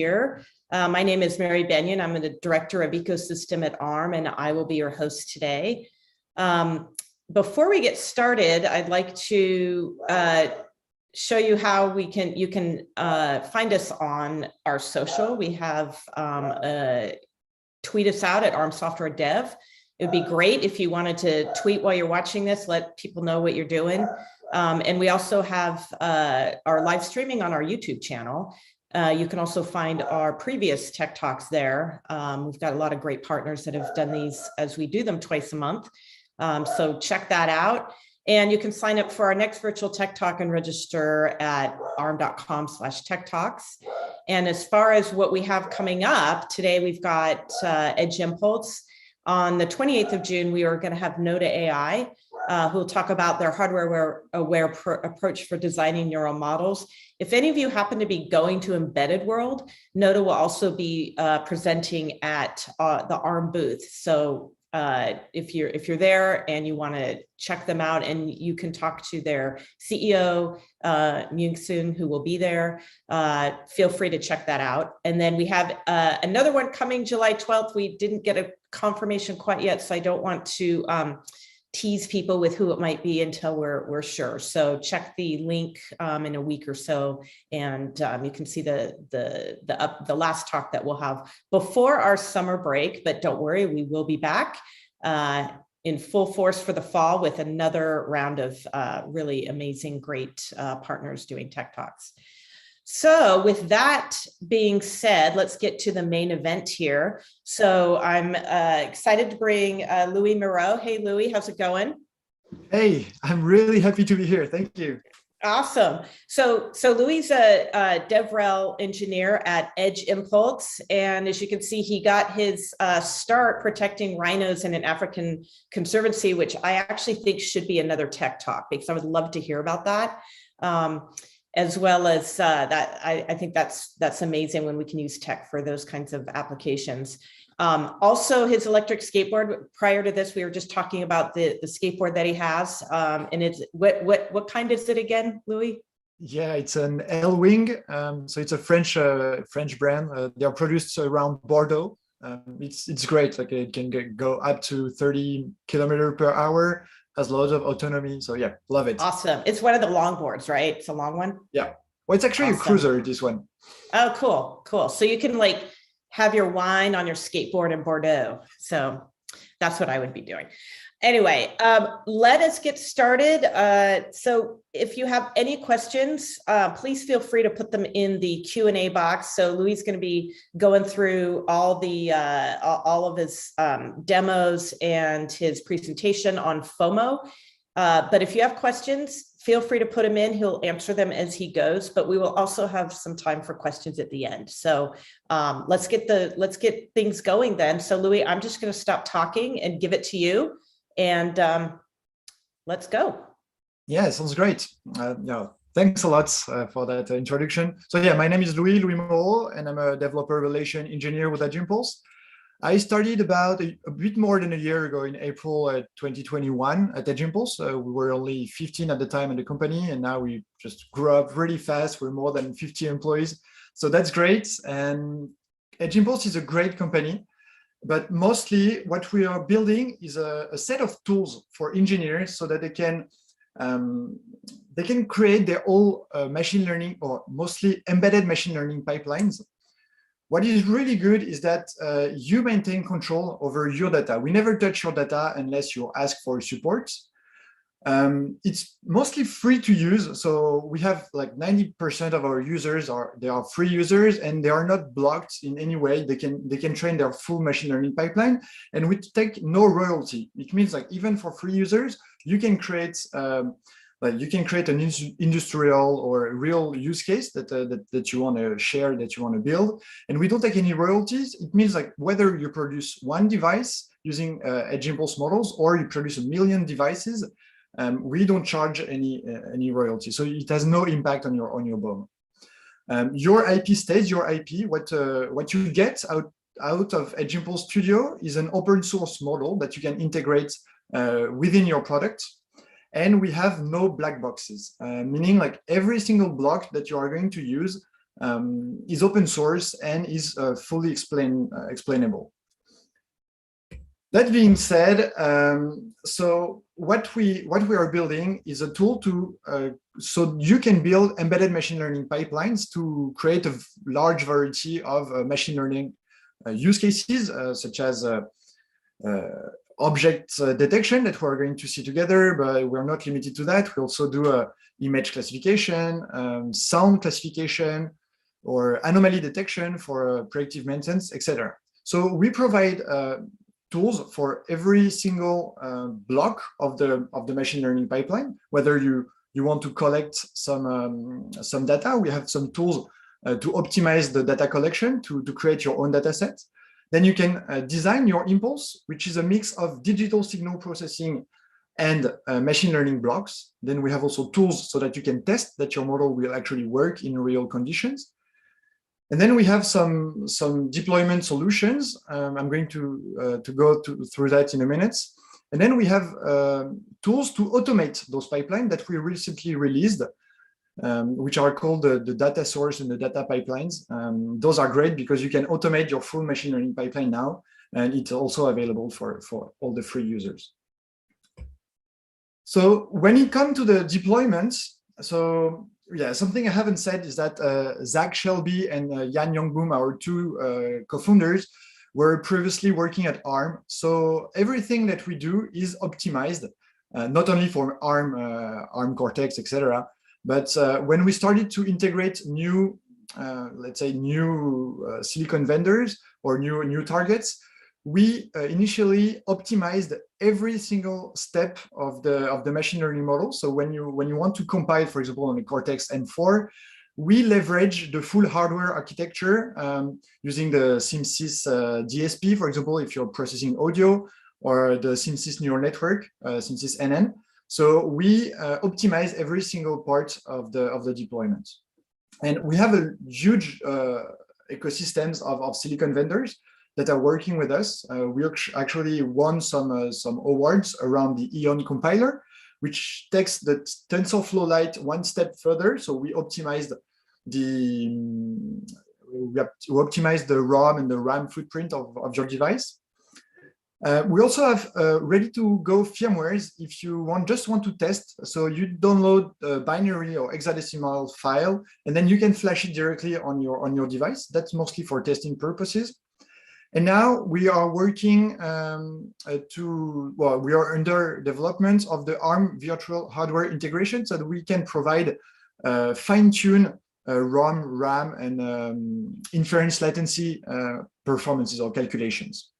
here. My name is Mary Benyon. I'm the Director of Ecosystem at Arm, and I will be your host today. Before we get started, I'd like to show you how you can find us on our social. We have tweet us out at Arm Software Dev. It would be great if you wanted to tweet while you're watching this, let people know what you're doing. And we also have our live streaming on our YouTube channel. You can also find our previous Tech Talks there. We've got a lot of great partners that have done these as we do them twice a month. So check that out. And you can sign up for our next virtual Tech Talk and register at arm.com/Tech Talks. And as far as what we have coming up, today we've got Edge Impulse. On the 28th of June, we are going to have Noda AI, who will talk about their hardware-aware approach for designing neural models. If any of you happen to be going to Embedded World, Noda will also be presenting at the Arm booth. So if you're there and you want to check them out, and you can talk to their CEO, Myung-Soon, who will be there, feel free to check that out. And then we have another one coming July 12th. We didn't get a confirmation quite yet, so I don't want to tease people with who it might be until we're sure. So check the link in a week or so, and you can see the last talk that we'll have before our summer break. But don't worry, we will be back in full force for the fall with another round of really amazing, great partners doing Tech Talks. So with that being said, let's get to the main event here. So I'm excited to bring Louis Moreau. Hey, Louis, how's it going? Hey, I'm really happy to be here. Thank you. Awesome. So Louis is a DevRel engineer at Edge Impulse. And as you can see, he got his start protecting rhinos in an African conservancy, which I actually think should be another Tech Talk, because I would love to hear about that. As well as that, I think that's amazing when we can use tech for those kinds of applications. Also, his electric skateboard. Prior to this, we were just talking about the skateboard that he has, and it's what kind is it again, Louis? Yeah, it's an L-Wing. So it's a French brand. They are produced around Bordeaux. It's great. Like it can go up to 30 kilometers per hour. Has loads of autonomy. So yeah, love it. Awesome. It's one of the longboards, right? It's a long one. Yeah. Well, it's actually awesome. A cruiser, this one. Oh, cool. So you can like have your wine on your skateboard in Bordeaux. So that's what I would be doing. Anyway, let us get started. So if you have any questions, please feel free to put them in the Q&A box. So Louis is going to be going through all of his demos and his presentation on FOMO. But if you have questions, feel free to put them in. He'll answer them as he goes. But we will also have some time for questions at the end. So let's get things going then. So Louis, I'm just going to stop talking and give it to you. And let's go. Yeah, sounds great. Thanks a lot for that introduction. So yeah, my name is Louis Moreau, and I'm a developer relation engineer with Edge Impulse. I started about a bit more than a year ago in April 2021 at Edge Impulse. We were only 15 at the time in the company, and now we just grew up really fast. We're more than 50 employees. So that's great. And Edge Impulse is a great company. But mostly what we are building is a set of tools for engineers so that they can create their own machine learning, or mostly embedded machine learning pipelines. What is really good is that you maintain control over your data. We never touch your data unless you ask for support. It's mostly free to use. So we have like 90% of our users are free users, and they are not blocked in any way. They can train their full machine learning pipeline, and we take no royalty. It means like even for free users, you can create an industrial or a real use case that you want to share, that you want to build, and we don't take any royalties. It means like whether you produce one device using Edge Impulse models or you produce 1 million devices, we don't charge any royalty, so it has no impact on your BOM. Your IP stays your IP. What you get out of Edge Impulse Studio is an open source model that you can integrate within your product. And we have no black boxes, meaning like every single block that you are going to use is open source and is fully explainable. That being said, so what we are building is a tool to so you can build embedded machine learning pipelines to create a large variety of machine learning use cases, such as object detection that we're going to see together, but we're not limited to that. We also do image classification, sound classification, or anomaly detection for predictive maintenance, etc. So we provide tools for every single block of the machine learning pipeline. Whether you want to collect some data, we have some tools to optimize the data collection to create your own data set. Then you can design your impulse, which is a mix of digital signal processing and machine learning blocks. Then we have also tools so that you can test that your model will actually work in real conditions. And then we have some deployment solutions. I'm going to go through that in a minute. And then we have tools to automate those pipelines that we recently released, which are called the data source and the data pipelines. Those are great because you can automate your full machine learning pipeline now, and it's also available for all the free users. So when it comes to the deployment, so yeah, something I haven't said is that Zach Shelby and Yan Yongboom, our two co-founders, were previously working at Arm. So everything that we do is optimized, not only for Arm Cortex, etc. But when we started to integrate new, let's say, new silicon vendors or new targets, we initially optimized every single step of the machine learning model. So when you want to compile, for example, on the Cortex-M4, we leverage the full hardware architecture using the SimSys DSP, for example, if you're processing audio, or the SimSys neural network, SimSys NN. So we optimize every single part of the deployment. And we have a huge ecosystems of silicon vendors that are working with us. We actually won some awards around the Eon compiler, which takes the TensorFlow Lite one step further. So we optimized the ROM and the RAM footprint of your device. We also have ready-to-go firmwares if you just want to test. So you download a binary or hexadecimal file, and then you can flash it directly on your device. That's mostly for testing purposes. And now we are working we are under development of the ARM virtual hardware integration so that we can provide fine-tune ROM, RAM, and inference latency performances or calculations.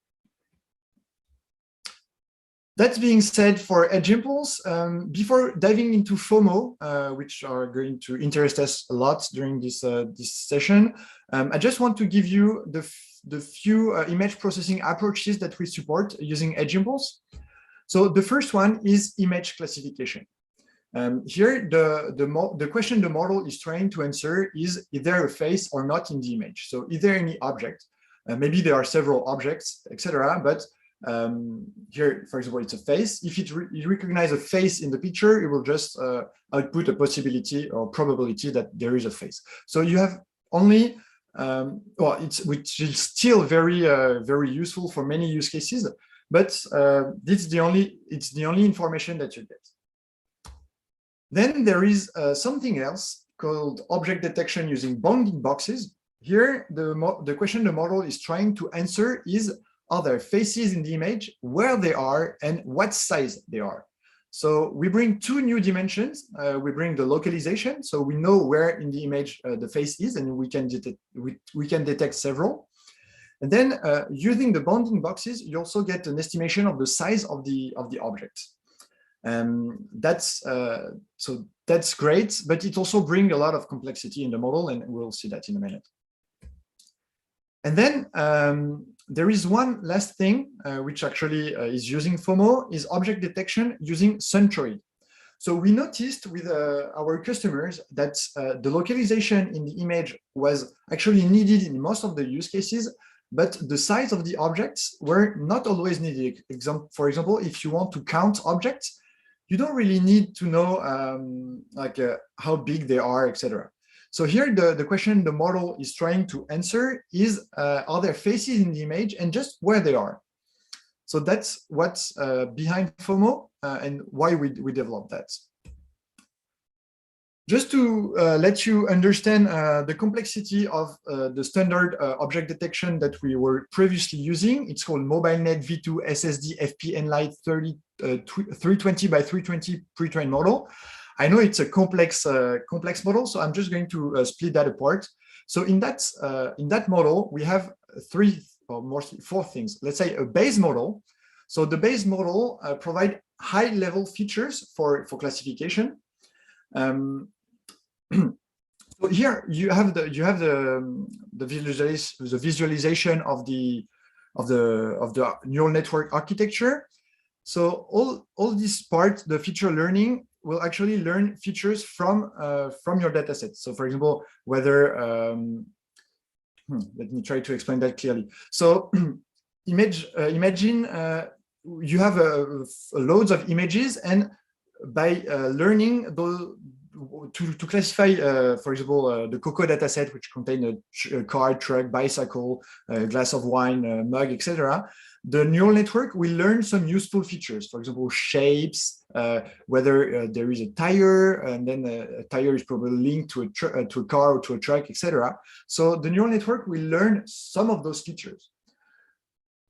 That being said, for Edge Impulse, before diving into FOMO, which are going to interest us a lot during this session, I just want to give you the few image processing approaches that we support using Edge Impulse. So the first one is image classification. Here, the question the model is trying to answer is there a face or not in the image? So is there any object? Maybe there are several objects, etc. But here, for example, it's a face. If it recognizes a face in the picture, it will just output a possibility or probability that there is a face. So you have only which is still very useful for many use cases, but it's the only information that you get. Then there is something else called object detection using bounding boxes. Here, the question the model is trying to answer is, are there faces in the image, where they are, and what size they are? So we bring two new dimensions. We bring the localization, so we know where in the image the face is, and we can detect several. And then using the bounding boxes, you also get an estimation of the size of the object. That's great, but it also brings a lot of complexity in the model, and we'll see that in a minute. And then there is one last thing, which actually is using FOMO, is object detection using Centroid. So we noticed with our customers that the localization in the image was actually needed in most of the use cases, but the size of the objects were not always needed. For example, if you want to count objects, you don't really need to know how big they are, etc. So here, the question the model is trying to answer is, are there faces in the image and just where they are? So that's what's behind FOMO and why we developed that. Just to let you understand the complexity of the standard object detection that we were previously using, it's called MobileNet V2 SSD FP-Nlite 320 by 320 pre-trained model. I know it's a complex model, so I'm just going to split that apart. So in that model, we have three or mostly four things. Let's say a base model. So the base model provide high-level features for classification. So here you have the visualization of the neural network architecture. So all this part, the feature learning, will actually learn features from your dataset. So for example, whether let me try to explain that clearly. So imagine you have loads of images, and by learning those to classify, for example, the Coco dataset, which contain a car, truck, bicycle, glass of wine, mug, etc. The neural network will learn some useful features, for example, shapes, whether there is a tire, and then a tire is probably linked to a car or to a truck, etc. So the neural network will learn some of those features.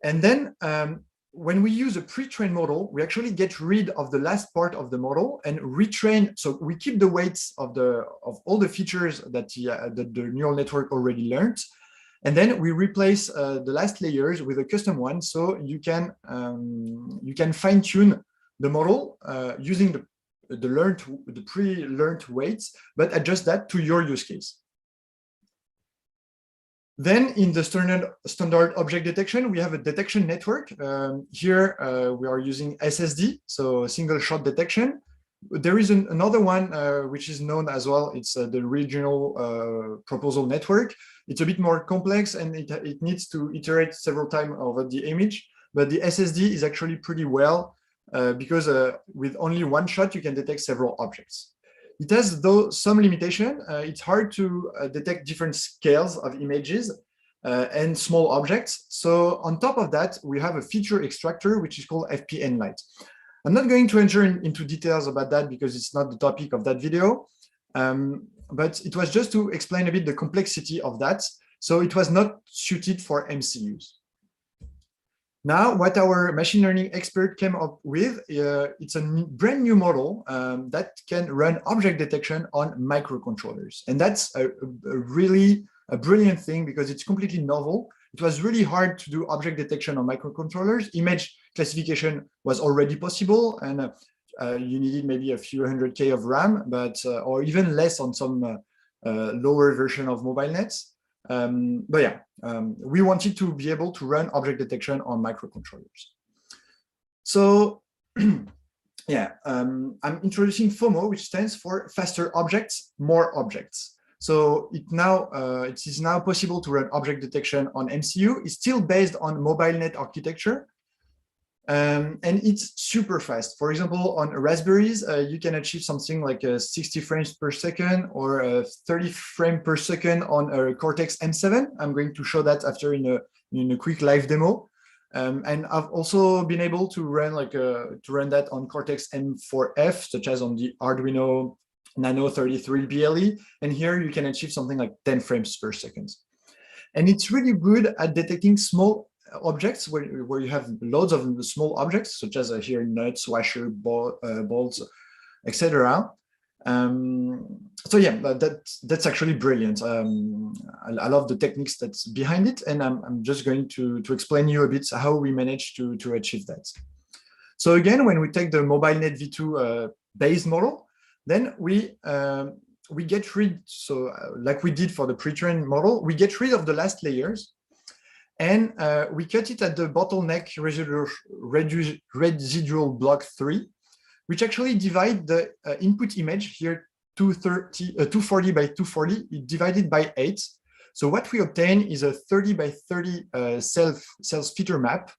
And then when we use a pre-trained model, we actually get rid of the last part of the model and retrain. So we keep the weights of all the features that the neural network already learned. And then we replace the last layers with a custom one, so you can fine-tune the model using the pre-learned weights, but adjust that to your use case. Then in the standard object detection, we have a detection network. Here we are using SSD, so single shot detection. There is another one which is known as well. It's the regional proposal network. It's a bit more complex, and it needs to iterate several times over the image. But the SSD is actually pretty well because with only one shot, you can detect several objects. It has, though, some limitation. It's hard to detect different scales of images and small objects. So on top of that, we have a feature extractor, which is called FP-Nlite. I'm not going to enter into details about that because it's not the topic of that video, but it was just to explain a bit the complexity of that. So it was not suited for MCUs. Now, what our machine learning expert came up with, it's a brand new model that can run object detection on microcontrollers. And that's a really brilliant thing because it's completely novel. It was really hard to do object detection on microcontrollers. Image classification was already possible, and you needed maybe a few 100K of RAM, but or even less on some lower version of MobileNet. But yeah, we wanted to be able to run object detection on microcontrollers. So yeah, I'm introducing FOMO, which stands for faster objects, more objects. So it is now possible to run object detection on MCU. It's still based on MobileNet architecture. And it's super fast. For example, on Raspberries, you can achieve something like 60 frames per second or 30 frames per second on a Cortex-M7. I'm going to show that after in a quick live demo. And I've also been able to run that on Cortex-M4F, such as on the Arduino Nano 33 BLE. And here you can achieve something like 10 frames per second. And it's really good at detecting small objects where you have loads of small objects, such as here nuts, washer, bolts, etc. So yeah, that's actually brilliant. I love the techniques that's behind it, and I'm just going to explain you a bit how we managed to achieve that. So again, when we take the MobileNet V2 base model, then we get rid, so like we did for the pre-trained model, we get rid of the last layers, and we cut it at the bottleneck residual block 3, which actually divide the input image here 240 by 240, divided by 8. So what we obtain is a 30 by 30 cells feature map.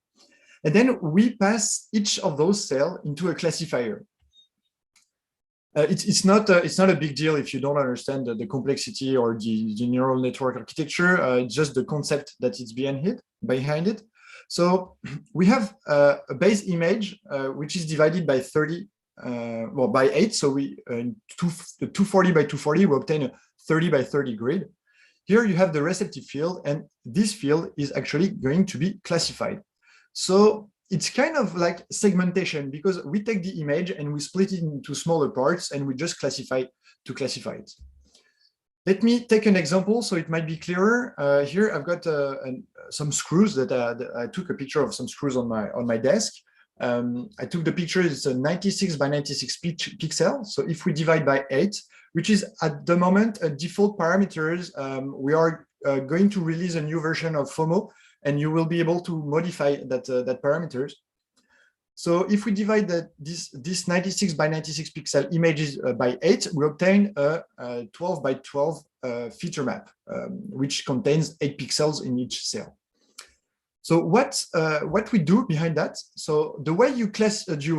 And then we pass each of those cells into a classifier. It's not a big deal if you don't understand the complexity or the neural network architecture. It's just the concept that is behind it. So we have a base image which is divided by 30, well, by 8. So we 240 by 240, we obtain a 30 by 30 grid. Here you have the receptive field, and this field is actually going to be classified. So it's kind of like segmentation, because we take the image and we split it into smaller parts and we just classify it. Let me take an example so it might be clearer. Here I've got some screws that I took a picture of some screws on my desk. I took the picture, it's a 96 by 96 pixel. So if we divide by 8, which is at the moment a default parameters, we are going to release a new version of FOMO, and you will be able to modify that parameters. So if we divide this 96 by 96 pixel images by 8, we obtain a 12 by 12 feature map, which contains 8 pixels in each cell. So what we do behind that, so the way you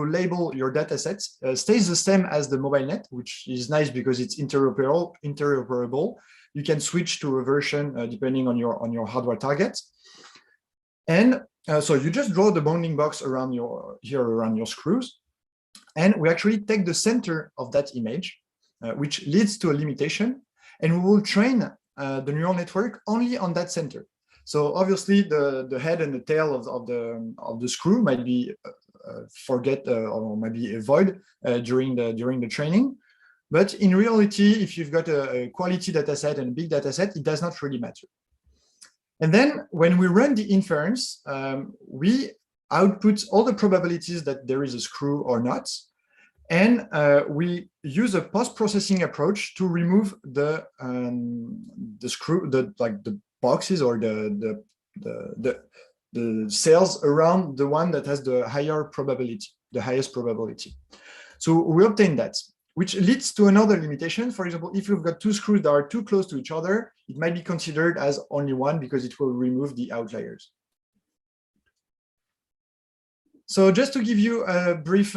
label your data sets stays the same as the MobileNet, which is nice because it's interoperable. You can switch to a version depending on your hardware targets. And so you just draw the bounding box around your screws, and we actually take the center of that image, which leads to a limitation, and we will train the neural network only on that center. So obviously the head and the tail of the screw might be or might be avoid during the training, but in reality, if you've got a quality data set and a big data set, it does not really matter. And then when we run the inference, we output all the probabilities that there is a screw or not. And we use a post-processing approach to remove the screw, the boxes or the cells around the one that has the highest probability. So we obtain that, which leads to another limitation. For example, if you've got two screws that are too close to each other, it might be considered as only one because it will remove the outliers. So just to give you a brief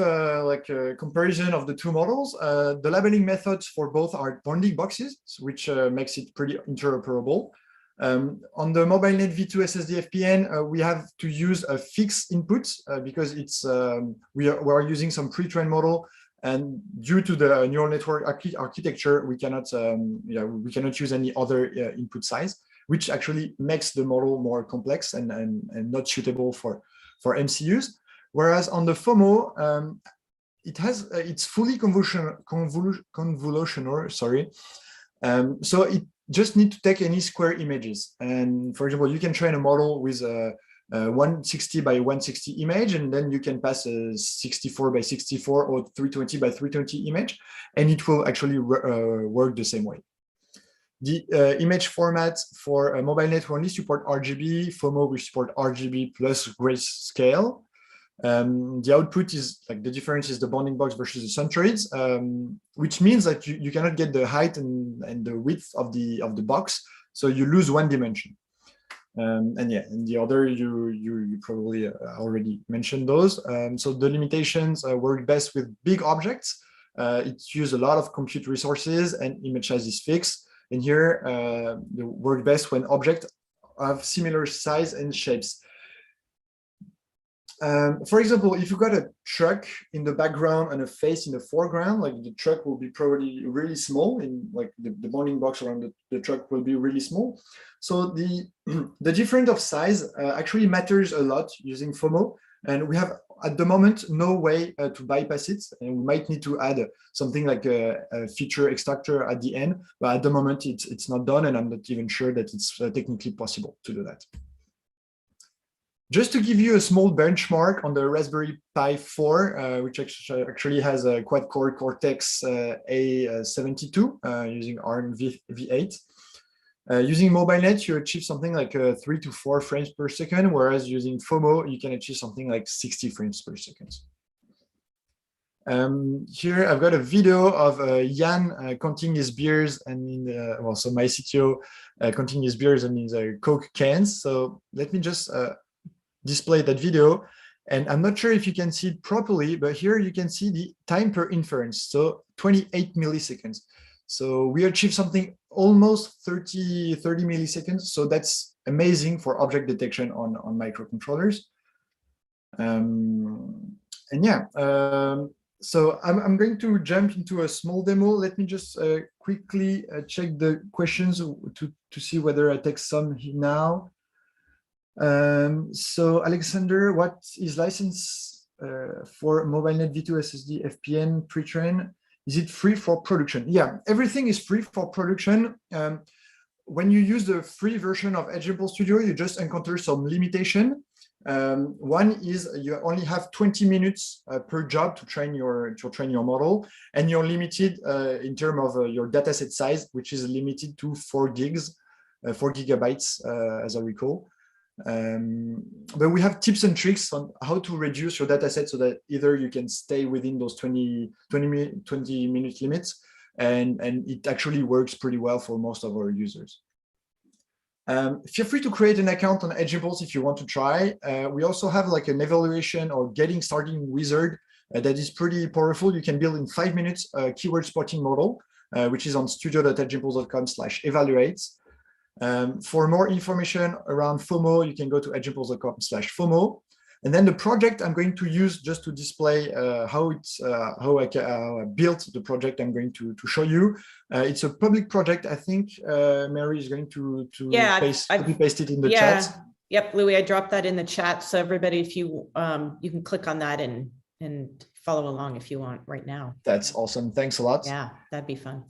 comparison of the two models, the labeling methods for both are bounding boxes, which makes it pretty interoperable. On the MobileNet V2 SSD FPN, we have to use a fixed input because it's we are using some pre-trained model. And due to the neural network architecture, we cannot use any other input size, which actually makes the model more complex and not suitable for MCUs. Whereas on the FOMO, it's fully convolutional. Sorry, so it just need to take any square images. And for example, you can train a model with a 160 by 160 image, and then you can pass a 64 by 64 or 320 by 320 image, and it will actually work the same way. The image format for MobileNet will only support RGB. FOMO will support RGB plus grayscale. The output is like the difference is the bounding box versus the centroids, which means that you cannot get the height and the width of the box, so you lose one dimension. And yeah, and the other you probably already mentioned those. So the limitations work best with big objects. It uses a lot of compute resources and image size is fixed. And here they work best when objects have similar size and shapes. For example, if you've got a truck in the background and a face in the foreground, like the truck will be probably really small, in like the bounding box around the truck will be really small. So the difference of size actually matters a lot using FOMO, and we have at the moment no way to bypass it, and we might need to add something like a feature extractor at the end, but at the moment it's not done, and I'm not even sure that it's technically possible to do that. Just to give you a small benchmark on the Raspberry Pi 4, which actually has a quad-core Cortex-M7 using Arm V8. Using MobileNet, you achieve something like 3 to 4 frames per second, whereas using FOMO, you can achieve something like 60 frames per second. Here I've got a video of Jan counting his beers and so my CTO counting his beers and his Coke cans. So let me just display that video, And I'm not sure if you can see it properly, but here you can see the time per inference. So 28 milliseconds. So we achieved something almost 30 milliseconds. So that's amazing for object detection on microcontrollers. And yeah, so I'm going to jump into a small demo. Let me just quickly check the questions to see whether I take some now. So Alexander, what is license for MobileNet V2 SSD FPN pre-train? Is it free for production? Yeah, everything is free for production. When you use the free version of Edge Impulse Studio, you just encounter some limitation. One is you only have 20 minutes per job to train your model, and you're limited in terms of your dataset size, which is limited to 4 gigabytes, as I recall. But we have tips and tricks on how to reduce your dataset so that either you can stay within those 20 minute limits, and it actually works pretty well for most of our users. Feel free to create an account on Edge Impulse if you want to try. We also have like an evaluation or getting started wizard that is pretty powerful. You can build in 5 minutes a keyword spotting model, which is on studio.edgeimpulse.com/evaluate. For more information around FOMO, you can go to edgeimpulse.com/FOMO. And then the project I'm going to use just to display how I built the project I'm going to show you. It's a public project. I think Mary is going to paste it in the chat. Yep, Louis, I dropped that in the chat. So everybody, if you you can click on that and follow along if you want right now. That's awesome. Thanks a lot. Yeah, that'd be fun.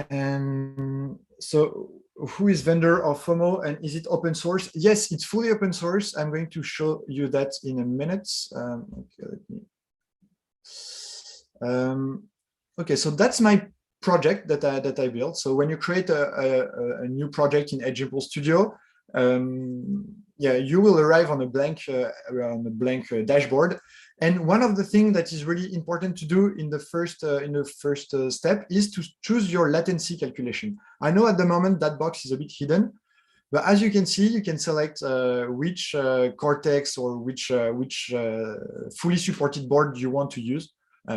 And so who is vendor of FOMO and is it open source? Yes, it's fully open source. I'm going to show you that in a minute. Okay, so that's my project that I built. So when you create a new project in Edge Impulse Studio, yeah, you will arrive on a blank dashboard. And one of the things that is really important to do in the first step is to choose your latency calculation. I know at the moment that box is a bit hidden, but as you can see, you can select which Cortex or which fully supported board you want to use.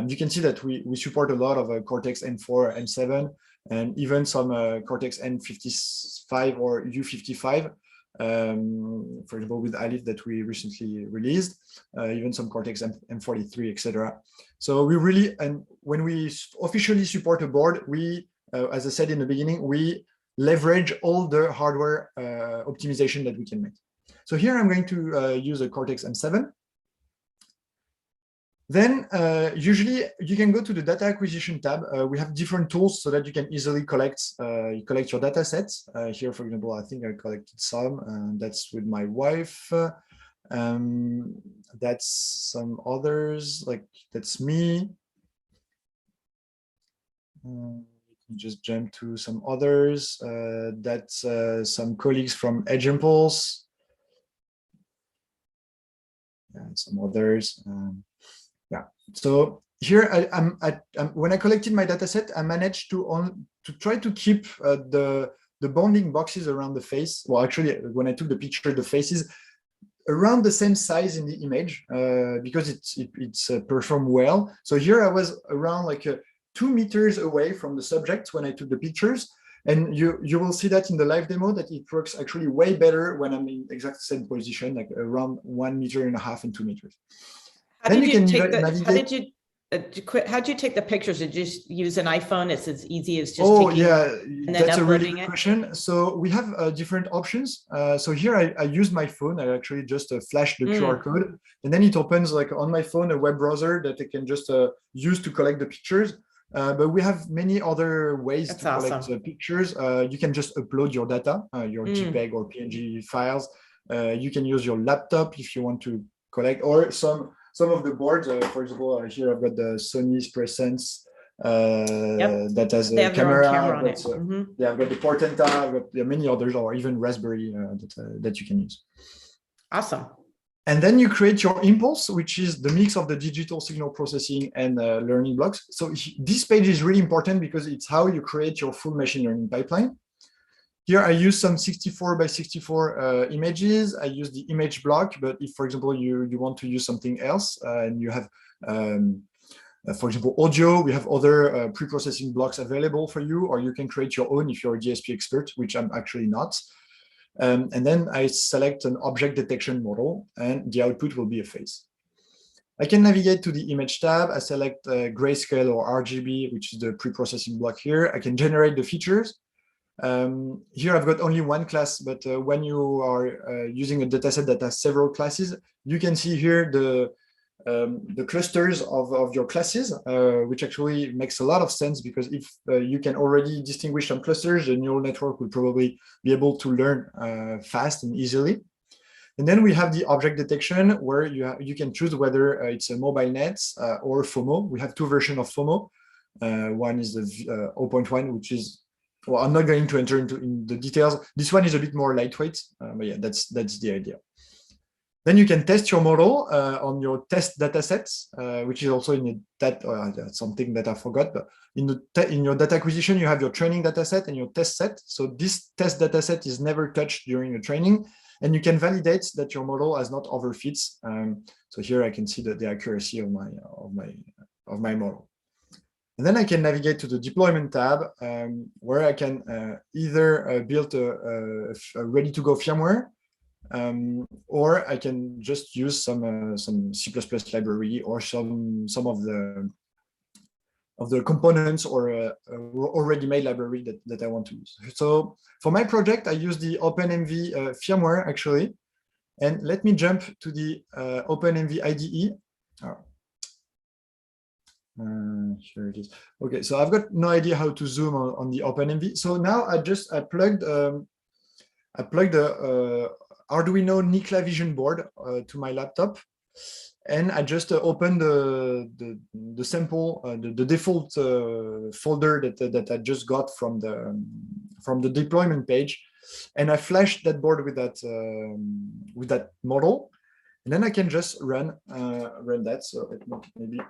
You can see that we support a lot of Cortex-M4, M7, and even some Cortex-M55 or U55. For example, with Alif that we recently released, even some Cortex-M43, etc. So we really, and when we officially support a board, we, as I said in the beginning, we leverage all the hardware optimization that we can make. So here I'm going to use a Cortex-M7. Then usually you can go to the data acquisition tab. We have different tools so that you can easily collect your data sets. Here, for example, I think I collected some, and that's with my wife. That's some others, like that's me. You can just jump to some others. That's some colleagues from Edge Impulse. And some others. Yeah, so here when I collected my data set, I managed to try to keep the bounding boxes around the face. Well, actually, when I took the picture, the faces around the same size in the image because it's performed well. So here I was around like 2 meters away from the subject when I took the pictures. And you will see that in the live demo that it works actually way better when I'm in exact same position, like around 1.5 meters and 2 meters. How'd you take the pictures? Did you just use an iPhone? It's as easy as just taking and then that's a really uploading good it? question. So we have different options. So here I use my phone. I actually just flash the QR code, and then it opens like on my phone a web browser that I can just use to collect the pictures. But we have many other ways to collect pictures. You can just upload your data, your JPEG or PNG files. You can use your laptop if you want to collect, or some of the boards, for example, here I've got the Sony's Presence that has a camera. On it. Yeah, I've got the Portenta, I've got many others, or even Raspberry that you can use. Awesome. And then you create your impulse, which is the mix of the digital signal processing and learning blocks. So this page is really important because it's how you create your full machine learning pipeline. Here I use some 64 by 64 images. I use the image block, but if, for example, you want to use something else and you have, for example, audio, we have other pre-processing blocks available for you, or you can create your own if you're a DSP expert, which I'm actually not. And then I select an object detection model, and the output will be a face. I can navigate to the image tab. I select grayscale or RGB, which is the pre-processing block here. I can generate the features. Here I've got only one class, but when you are using a dataset that has several classes, you can see here the clusters of your classes, which actually makes a lot of sense, because if you can already distinguish some clusters, the neural network will probably be able to learn fast and easily. And then we have the object detection, where you can choose whether it's a MobileNet or FOMO. We have two versions of FOMO. One is the 0.1, which is, well, I'm not going to enter into the details. This one is a bit more lightweight, but yeah, that's the idea. Then you can test your model on your test datasets, which is also in something that I forgot. But in your data acquisition, you have your training dataset and your test set. So this test dataset is never touched during the training, and you can validate that your model has not overfits. So here I can see the accuracy of my model. And then I can navigate to the deployment tab, where I can either build a ready-to-go firmware, or I can just use some C++ library or some of the components or already made library that I want to use. So for my project, I use the OpenMV firmware actually, and let me jump to the OpenMV IDE. Here it is. Okay, so I've got no idea how to zoom on the OpenMV. So now I plugged the Arduino Nicla Vision board to my laptop, and I just opened the sample, the default folder that I just got from the deployment page, and I flashed that board with that model, and then I can just run that. So let me maybe.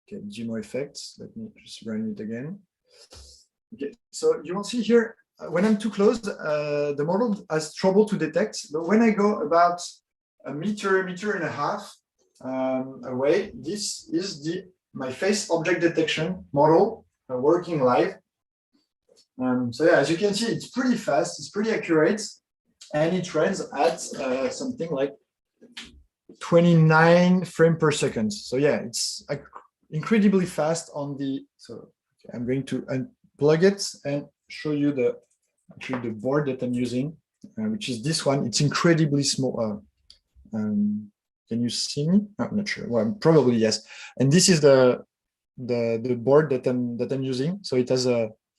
Okay, Gmo effects. Let me just run it again. Okay, so you will see here, when I'm too close, the model has trouble to detect. But when I go about a meter and a half away, this is my face object detection model working live. So yeah, as you can see, it's pretty fast, it's pretty accurate, and it runs at something like 29 frames per second. So yeah, it's incredibly fast on the. So okay, I'm going to unplug it and show you the board that I'm using, which is this one. It's incredibly small. Can you see me? I'm not sure. Well, probably yes. And this is the board that I'm using. So it has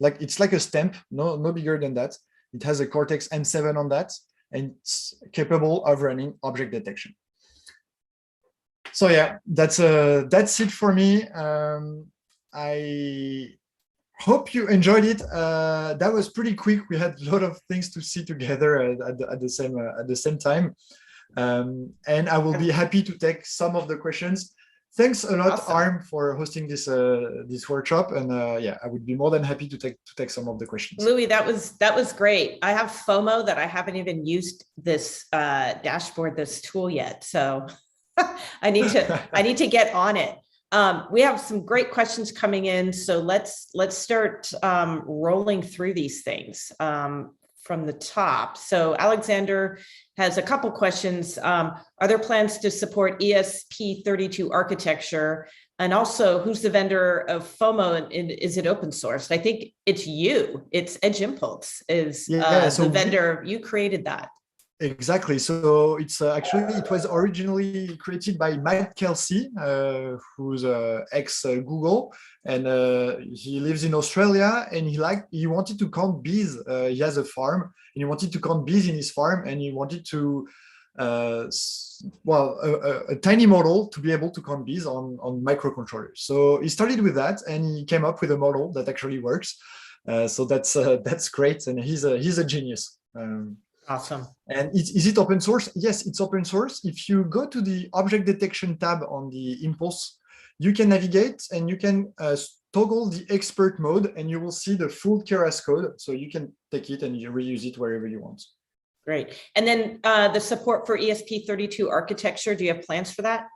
it's like a stamp, no bigger than that. It has a Cortex-M7 on that, and it's capable of running object detection. So yeah, that's it for me. I hope you enjoyed it. That was pretty quick. We had a lot of things to see together at the same time, and I will be happy to take some of the questions. Thanks a lot, awesome. Arm, for hosting this workshop, and yeah, I would be more than happy to take some of the questions. Louis, that was great. I have FOMO that I haven't even used this dashboard, this tool yet, so. I need to get on it. We have some great questions coming in, so let's start rolling through these things from the top. So Alexander has a couple questions. Are there plans to support ESP32 architecture? And also, who's the vendor of FOMO, and is it open source? I think it's you. It's Edge Impulse is the vendor. You created that. Exactly. So it's actually, it was originally created by Matt Kelsey, who's ex-Google, and he lives in Australia, and he wanted to count bees. He has a farm, and he wanted to count bees in his farm, and he wanted to, a tiny model to be able to count bees on microcontrollers. So he started with that, and he came up with a model that actually works. So that's great, and he's a genius. Awesome. And is it open source? Yes, it's open source. If you go to the object detection tab on the Impulse, you can navigate and you can toggle the expert mode and you will see the full Keras code. So you can take it and you reuse it wherever you want. Great. And then the support for ESP32 architecture, do you have plans for that?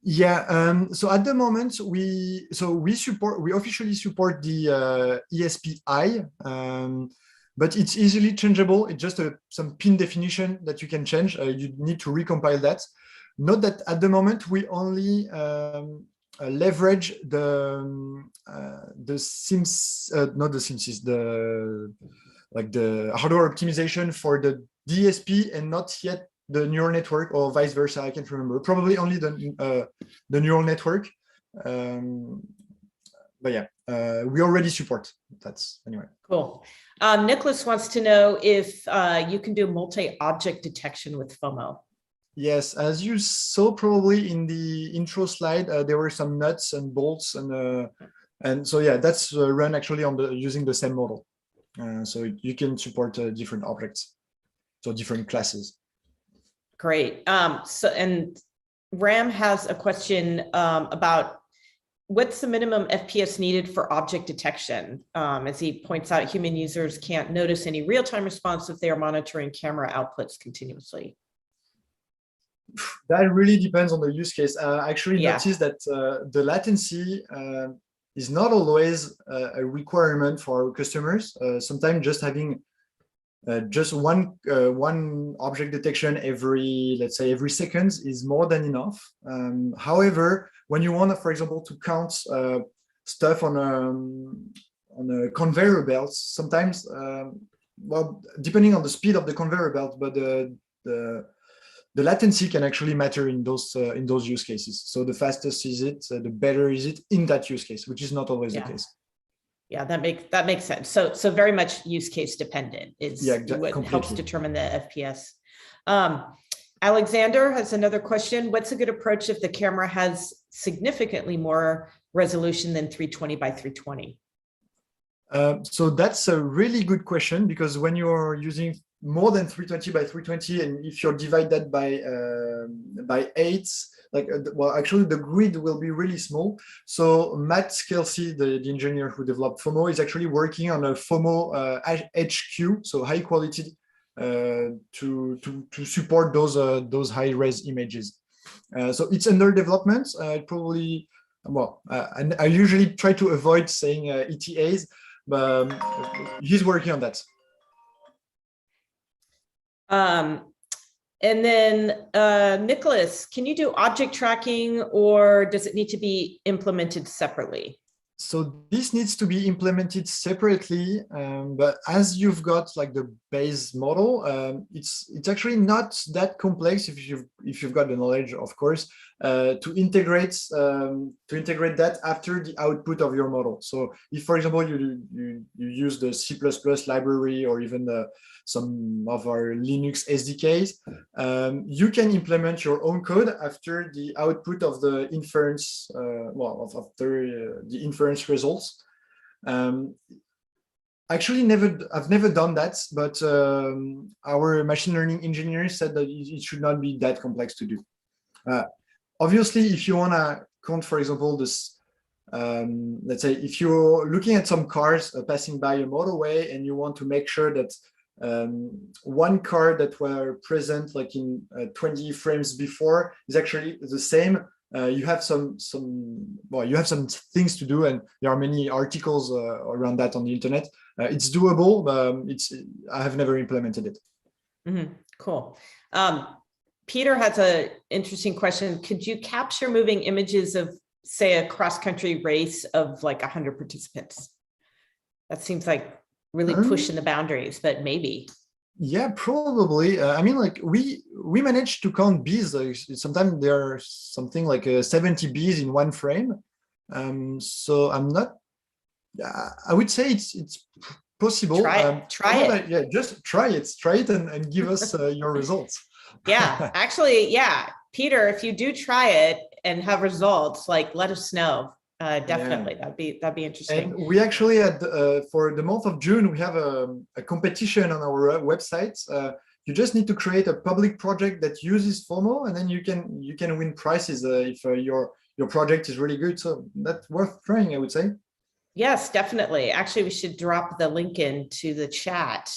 Yeah, so at the moment we officially support the ESPi, but it's easily changeable. It's just some pin definition that you can change. You need to recompile that. Note that at the moment we only leverage the Sims, not the Sims, the hardware optimization for the DSP and not yet the neural network, or vice versa. I can't remember. Probably only the neural network. But yeah, we already support that anyway. Cool. Nicholas wants to know if you can do multi-object detection with FOMO. Yes, as you saw probably in the intro slide, there were some nuts and bolts, and so yeah, that's run actually on using the same model. So you can support different objects, so different classes. Great. And Ram has a question about what's the minimum FPS needed for object detection? As he points out, human users can't notice any real-time response if they are monitoring camera outputs continuously. That really depends on the use case. I actually noticed that the latency is not always a requirement for our customers. Sometimes just having just one object detection let's say every second is more than enough. However, when you want, for example, to count stuff on a conveyor belt, sometimes, well, depending on the speed of the conveyor belt, but the latency can actually matter in those use cases. So the fastest is it, the better is it in that use case, which is not always the case. Yeah, that makes sense. So very much use case dependent is what helps determine the FPS. Alexander has another question. What's a good approach if the camera has significantly more resolution than 320 by 320? So that's a really good question, because when you're using more than 320 by 320, and if you're divide that by 8, well, actually the grid will be really small. So Matt Kelsey, the engineer who developed FOMO, is actually working on a FOMO HQ, so high quality, to support those high res images. So it's under development. Probably, well, and I usually try to avoid saying ETAs, but he's working on that. And then Nicholas, can you do object tracking, or does it need to be implemented separately? So this needs to be implemented separately, but as you've got like the base model, it's actually not that complex if you've got the knowledge, of course, to integrate that after the output of your model. So if, for example, you use the C++ library, or even some of our Linux SDKs, you can implement your own code after the output of the inference, after the inference results. Actually, I've never done that, but our machine learning engineers said that it should not be that complex to do. Obviously, if you want to count, for example, this, let's say, if you're looking at some cars passing by a motorway and you want to make sure that one car that were present like in 20 frames before is actually the same, you have some things to do, and there are many articles around that on the internet. It's doable. I have never implemented it. Mm-hmm. Cool. Peter has an interesting question. Could you capture moving images of, say, a cross-country race of like 100 participants? That seems like really pushing the boundaries, but maybe. Yeah, probably. I mean, like we managed to count bees. Sometimes there are something like 70 bees in one frame. So I'm not. I would say it's possible. Try it. Yeah, just try it and give us your results. Yeah, actually, yeah, Peter, if you do try it and have results, like let us know. Definitely, yeah. that'd be interesting. And we actually had for the month of June, we have a competition on our website. You just need to create a public project that uses FOMO, and then you can win prizes if your project is really good. So that's worth trying, I would say. Yes, definitely. Actually, we should drop the link into the chat.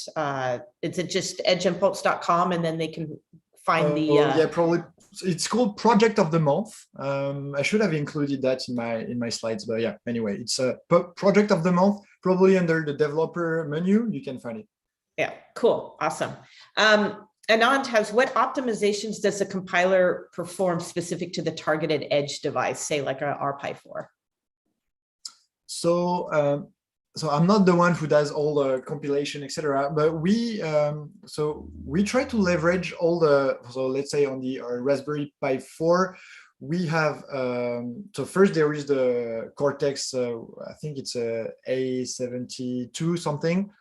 It's just edgeimpulse.com, and then they can find the yeah, probably it's called Project of the Month. I should have included that in my slides, but yeah, anyway, it's a Project of the Month, probably under the developer menu. You can find it. Yeah, cool, awesome. Anand has, what optimizations does the compiler perform specific to the targeted edge device, say like a RPi4? So so I'm not the one who does all the compilation, etc. But we try to leverage all the, so let's say on the Raspberry Pi 4, we have so first there is the Cortex, I think it's a A72 something.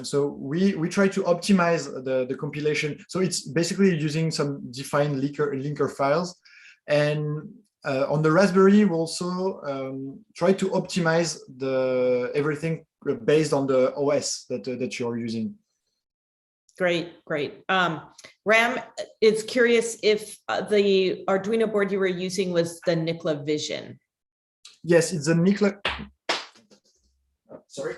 So we try to optimize the compilation. So it's basically using some defined linker files, and on the Raspberry, we also try to optimize everything based on the OS that you're using. Great, great. Ram is curious if the Arduino board you were using was the Nikla Vision. Yes, it's a Nikla. Sorry.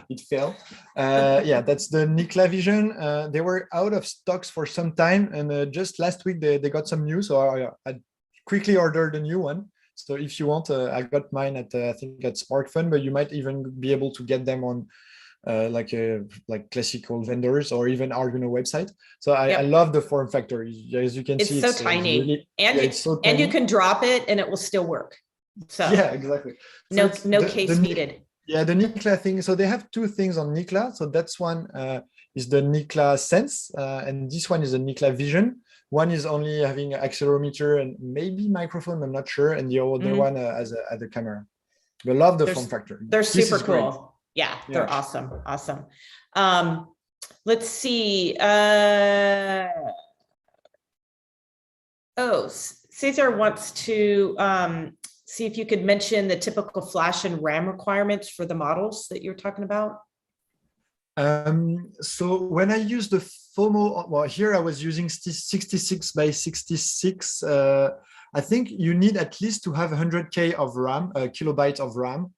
It fell. Yeah, that's the Nikla Vision. They were out of stocks for some time, and just last week they got some news, so I quickly ordered a new one. So if you want, I got mine at I think at SparkFun, but you might even be able to get them on like classical vendors or even Arduino website. So I love the form factor. As you can see, it's so tiny, really, and it's so tiny. And you can drop it and it will still work. So yeah, exactly. So no case needed. Yeah, the Nikla thing. So they have two things on Nikla. So that's one is the Nikla Sense, and this one is a Nikla Vision. One is only having an accelerometer and maybe microphone, I'm not sure, and the other one as a camera. But love the form factor. They're super cool. Yeah, they're awesome. Awesome. Let's see. Cesar wants to see if you could mention the typical flash and RAM requirements for the models that you're talking about. So when I use the FOMO, well, here I was using 66 by 66. I think you need at least to have 100K of RAM, kilobytes of RAM.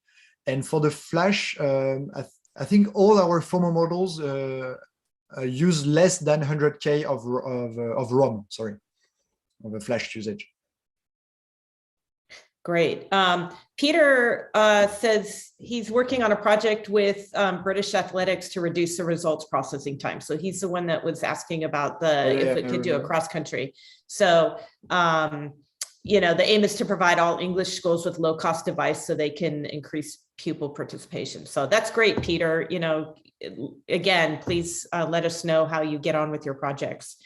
And for the flash, I think all our FOMO models use less than 100K of ROM, sorry, of a flash usage. Great. Peter says he's working on a project with British Athletics to reduce the results processing time. So he's the one that was asking about if it could do a cross country. So, you know, the aim is to provide all English schools with low cost device so they can increase pupil participation. So that's great, Peter. You know, again, please let us know how you get on with your projects.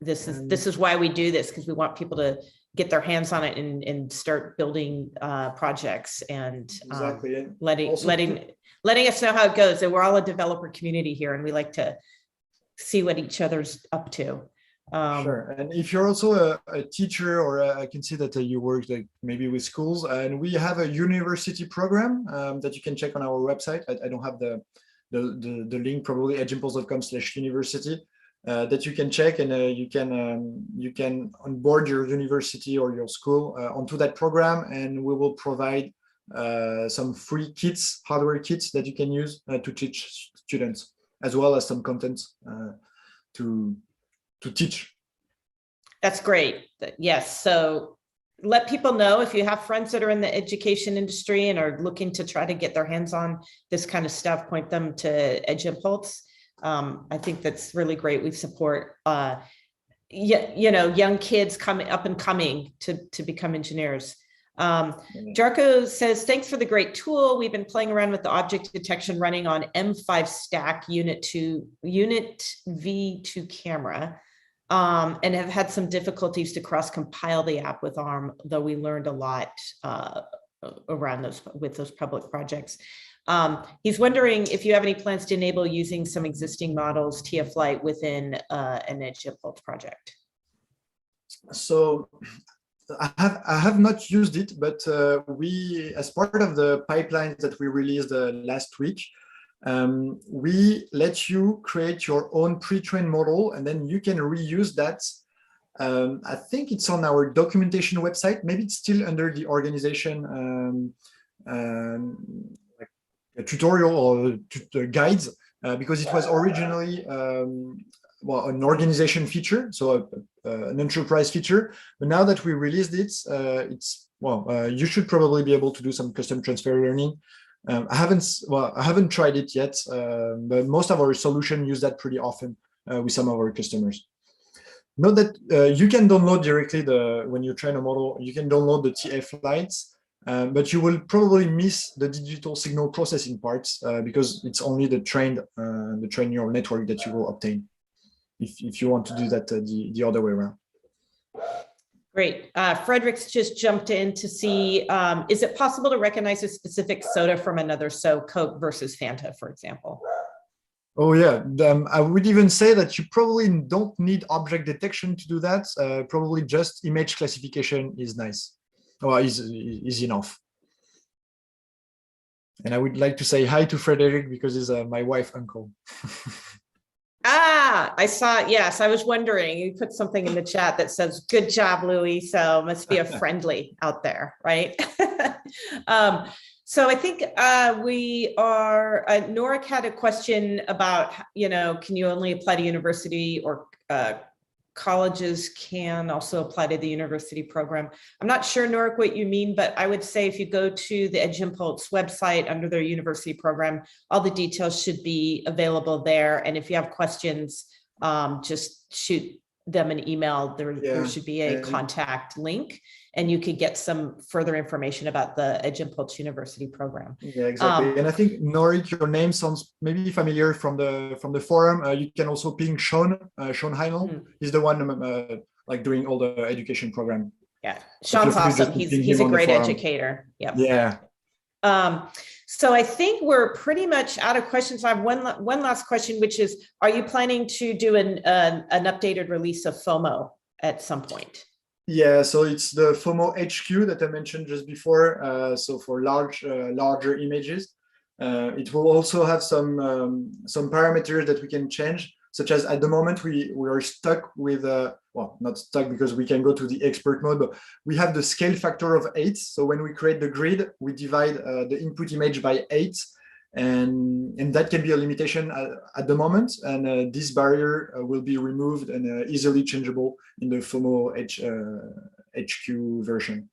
This is why we do this, because we want people to get their hands on it and start building projects and letting us know how it goes. And we're all a developer community here, and we like to see what each other's up to. Sure. And if you're also a teacher, or I can see that you work maybe with schools, and we have a university program that you can check on our website. I don't have the link, probably edgeimpulse.com/university. That you can check, and you can onboard your university or your school onto that program, and we will provide some free kits, hardware kits that you can use to teach students, as well as some content to teach. That's great. Yes. So let people know, if you have friends that are in the education industry and are looking to try to get their hands on this kind of stuff, point them to Edge Impulse. I think that's really great. We support, you know, young kids up and coming to become engineers. Jarko says, thanks for the great tool. We've been playing around with the object detection running on M5 stack unit V2 camera, and have had some difficulties to cross compile the app with ARM, though we learned a lot around those public projects. He's wondering if you have any plans to enable using some existing models TF Lite within an Edge Impulse project. So I have not used it, but we, as part of the pipelines that we released last week, we let you create your own pre-trained model, and then you can reuse that. I think it's on our documentation website. Maybe it's still under the organization like a tutorial or guides, because it was originally well, an organization feature, so an enterprise feature. But now that we released it, it's well, you should probably be able to do some custom transfer learning. I haven't tried it yet, but most of our solutions use that pretty often with some of our customers. Note that you can download directly when you train a model, you can download the TF Lights, but you will probably miss the digital signal processing parts because it's only the trained neural network that you will obtain if you want to do that the other way around. Great. Frederick's just jumped in to see, is it possible to recognize a specific soda from another? So Coke versus Fanta, for example. Oh yeah, I would even say that you probably don't need object detection to do that. Probably just image classification is nice, or is enough. And I would like to say hi to Frederick because he's my wife uncle. Ah, I saw, yes, I was wondering, you put something in the chat that says, good job, Louis. So must be a friendly out there, right? So I think we are, Noric had a question about, can you only apply to university, or colleges can also apply to the university program? I'm not sure, Noric, what you mean, but I would say if you go to the Edge Impulse website under their university program, all the details should be available there. And if you have questions, just shoot them an email. There should be a contact link, and you could get some further information about the Edge Impulse University program. Yeah, exactly. And I think, Noric, your name sounds maybe familiar from the forum. You can also ping Sean. Sean Heinel is the one like doing all the education program. Yeah, Sean's awesome. He's a great educator. Yep. Yeah. So I think we're pretty much out of questions. I have one last question, which is, are you planning to do an updated release of FOMO at some point? Yeah, so it's the FOMO HQ that I mentioned just before. So for larger images, it will also have some parameters that we can change, such as at the moment we are stuck with well, not stuck because we can go to the expert mode, but we have the scale factor of 8. So when we create the grid, we divide the input image by 8, and that can be a limitation at the moment. And this barrier will be removed and easily changeable in the FOMO HQ version.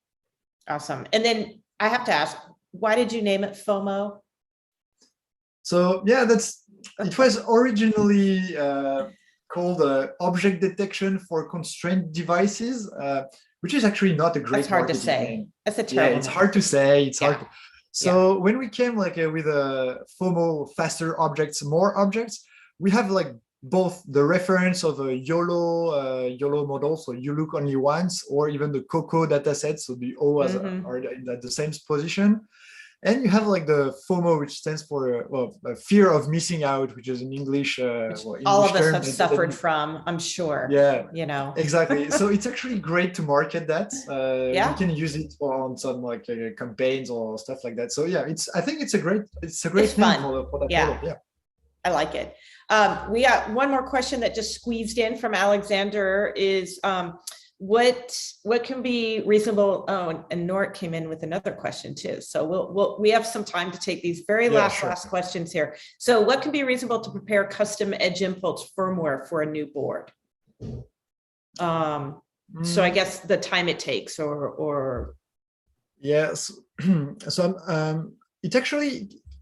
Awesome. And then I have to ask, why did you name it FOMO? So yeah, it was originally called object detection for constrained devices, which is actually not a great. That's hard to say. Name. That's a terrible. Yeah, it's hard to say. It's hard. So when we came with a FOMO, faster objects, more objects, we have like both the reference of a YOLO model, so you look only once, or even the COCO dataset, so the O are at the same position. And you have like the FOMO, which stands for a fear of missing out, which is in English. All of us have suffered from, I'm sure. Yeah, exactly. So it's actually great to market that. You can use it on some like campaigns or stuff like that. So yeah, I think it's a great thing for that model. Yeah, I like it. We got one more question that just squeezed in from Alexander is, what can be reasonable? Oh, and Noric came in with another question too. So we have some time to take these very last questions here. So what can be reasonable to prepare custom Edge Impulse firmware for a new board? So I guess the time it takes, or yes. So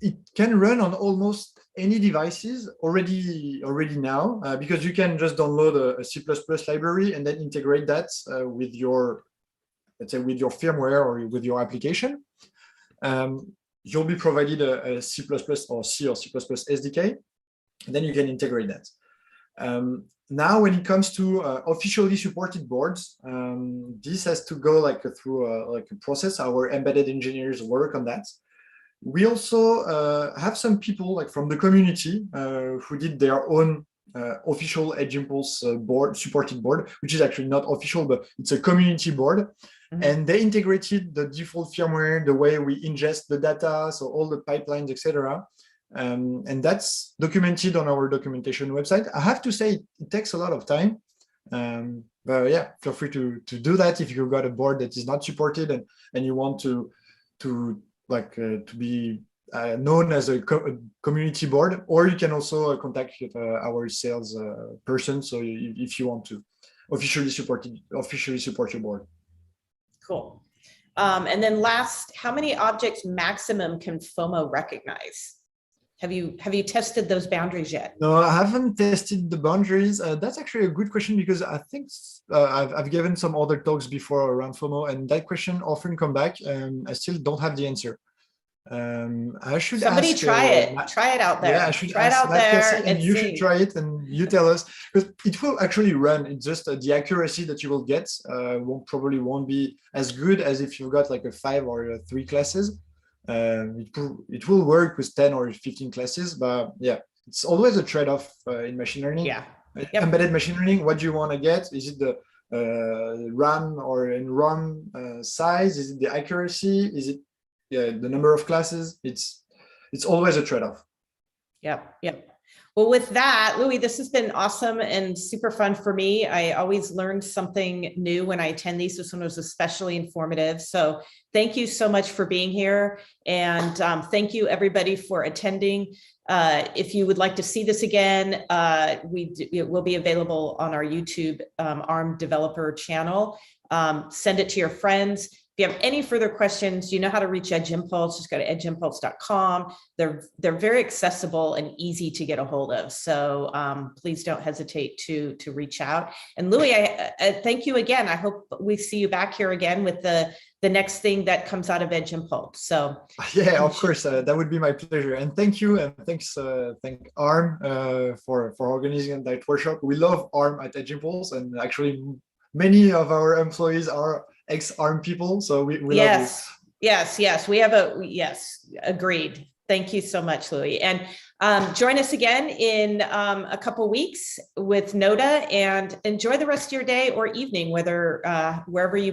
it can run on almost any devices already now, because you can just download a C++ library and then integrate that with your, let's say, with your firmware or with your application. You'll be provided a C++ or C or C++ SDK, and then you can integrate that. Now, when it comes to officially supported boards, this has to go through a process. Our embedded engineers work on that. We also have some people from the community who did their own official Edge Impulse supported board, which is actually not official, but it's a community board. And they integrated the default firmware, the way we ingest the data, so all the pipelines, etc. And that's documented on our documentation website. I have to say it takes a lot of time. But yeah, feel free to do that if you've got a board that is not supported and you want to to be known as a community board, or you can also contact our sales person. So if you want to officially support your board. Cool. And then last, how many objects maximum can FOMO recognize? Have you tested those boundaries yet? No, I haven't tested the boundaries. That's actually a good question, because I think I've given some other talks before around FOMO, and that question often come back, and I still don't have the answer. I should Somebody ask, try it out there. Yeah, I should try it out there, and you should try it, and you tell us, because it will actually run. It's just the accuracy that you will get probably won't be as good as if you've got like a 5 or a 3 classes. It will work with 10 or 15 classes, but yeah, it's always a trade-off in machine learning. Yeah. Yep. Embedded machine learning, what do you want to get? Is it the RAM or in ROM size? Is it the accuracy? Is it the number of classes? It's always a trade-off. Yep. Well, with that, Louis, this has been awesome and super fun for me. I always learned something new when I attend these. This one was especially informative. So thank you so much for being here. And thank you everybody for attending. If you would like to see this again, it will be available on our YouTube ARM developer channel. Send it to your friends. If you have any further questions, you know how to reach Edge Impulse. Just go to edgeimpulse.com. They're very accessible and easy to get a hold of. So please don't hesitate to reach out. And Louis, I thank you again. I hope we see you back here again with the next thing that comes out of Edge Impulse. So yeah, of course, that would be my pleasure. And thank you, and thank ARM for organizing that workshop. We love ARM at Edge Impulse, and actually many of our employees are ex-ARM people, so we love you. Yes, we have agreed. Thank you so much, Louis. And join us again in a couple weeks with Noda, and enjoy the rest of your day or evening, wherever you